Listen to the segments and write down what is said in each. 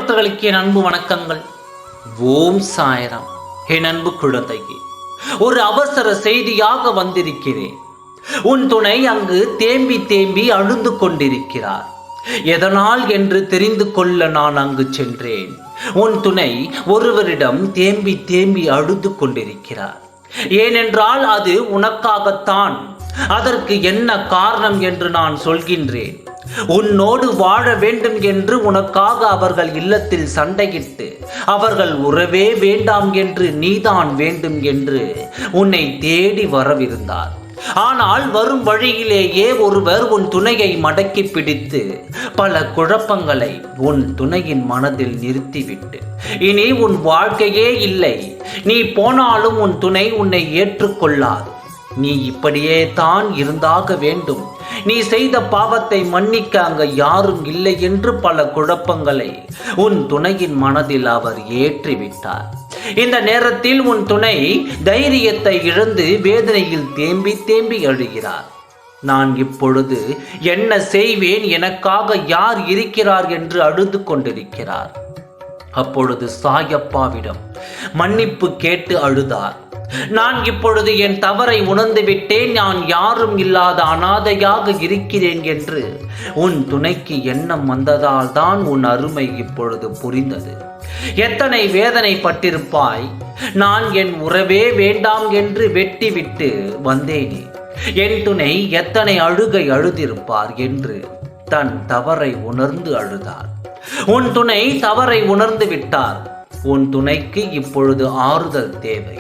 பக்தர்களுக்கு என் அன்பு வணக்கங்கள். ஓம் சாய்ராம். என் அன்பு குழந்தைக்கு ஒரு அவசர செய்தியாக வந்திருக்கிறேன். உன் துணை அங்கு தேம்பி தேம்பி அழுந்து கொண்டிருக்கிறார். எதனால் என்று தெரிந்து கொள்ள நான் அங்கு சென்றேன். உன் துணை ஒருவரிடம் தேம்பி தேம்பி அழுது கொண்டிருக்கிறார். ஏனென்றால் அது உனக்காகத்தான். அதற்கு என்ன காரணம் என்று நான் சொல்கின்றேன். உன்னோடு வாழ வேண்டும் என்று உனக்காக அவர்கள் இல்லத்தில் சண்டையிட்டு அவர்கள் உறவே வேண்டாம் என்று நீதான் வேண்டும் என்று உன்னை தேடி வரவிருந்தார். ஆனால் வரும் வழியிலேயே ஒருவர் உன் துணையை மடக்கி பிடித்து பல குழப்பங்களை உன் துணையின் மனதில் நிறுத்திவிட்டு இனி உன் வாழ்க்கையே இல்லை, நீ போனாலும் உன் துணை உன்னை ஏற்றுக்கொள்ளாது, நீ இப்படியே தான் இருந்தாக வேண்டும், நீ செய்த பாவத்தை மன்னிக்க அங்க யாரும் இல்லை என்று பல குழப்பங்களை உன் துணையின் மனதில் அவர் ஏற்றிவிட்டார். இந்த நேரத்தில் உன் துணை தைரியத்தை இழந்து வேதனையில் தேம்பி தேம்பி அழுகிறார். நான் இப்பொழுது என்ன செய்வேன், எனக்காக யார் இருக்கிறார் என்று அழுது கொண்டிருக்கிறார். அப்பொழுது சாயப்பாவிடம் மன்னிப்பு கேட்டு அழுதார். நான் இப்பொழுது என் தவறை உணர்ந்து விட்டேன், நான் யாரும் இல்லாத அனாதையாக இருக்கிறேன் என்று உன் துணைக்கு எண்ணம் வந்ததால் தான் உன் அருமை இப்பொழுது புரிந்தது. எத்தனை வேதனை பட்டிருப்பாய். நான் என் உறவே வேண்டாம் என்று வெட்டிவிட்டு வந்தேனே, என் துணை எத்தனை அழுகை அழுதிருப்பார் என்று தன் தவறை உணர்ந்து அழுதார். உன் துணை தவறை உணர்ந்து விட்டார். உன் துணைக்கு இப்பொழுது ஆறுதல் தேவை.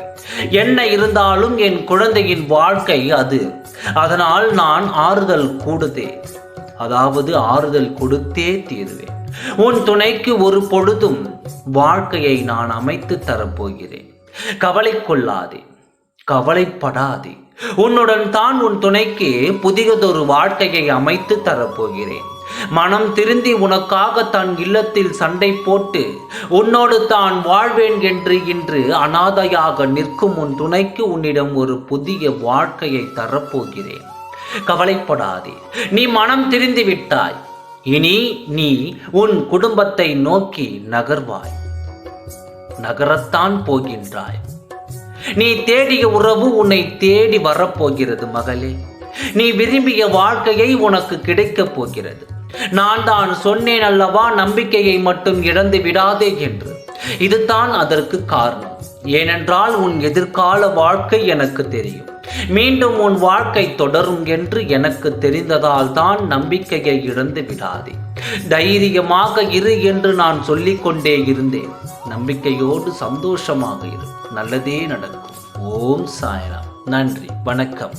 என்ன இருந்தாலும் என் குழந்தையின் வாழ்க்கை அது, அதனால் நான் ஆறுதல் கொடுத்தே தீருவேன். உன் துணைக்கு ஒரு பொழுதும் வாழ்க்கையை நான் அமைத்து தரப்போகிறேன். கவலை கொள்ளாதே, கவலைப்படாதே. உன்னுடன் தான் உன் துணைக்கு புதியதொரு வாழ்க்கையை அமைத்து தரப்போகிறேன். மனம் திருந்தி உனக்காக தன் இல்லத்தில் சண்டை போட்டு உன்னோடு தான் வாழ்வேன் என்று இன்று அனாதையாக நிற்கும் உன் துணைக்கு உன்னிடம் ஒரு புதிய வாழ்க்கையை தரப்போகிறேன். கவலைப்படாதே, நீ மனம் திருந்தி விட்டாய். இனி நீ உன் குடும்பத்தை நோக்கி நகரத்தான் போகின்றாய். நீ தேடிய உறவு உன்னை தேடி வரப்போகிறது மகளே. நீ விரும்பிய வாழ்க்கையை உனக்கு கிடைக்கப் போகிறது. நான் தான் சொன்னேன் அல்லவா, நம்பிக்கையை மட்டும் இழந்து விடாதே என்று. இதுதான் அதற்கு காரணம். ஏனென்றால் உன் எதிர்கால வாழ்க்கை எனக்கு தெரியும். மீண்டும் உன் வாழ்க்கை தொடரும் என்று எனக்கு தெரிந்ததால் தான் நம்பிக்கையை இழந்து விடாதே, தைரியமாக இரு என்று நான் சொல்லிக்கொண்டே இருந்தேன். நம்பிக்கையோடு சந்தோஷமாக இரு, நல்லதே நடக்கும். ஓம் சாய்ராம். நன்றி, வணக்கம்.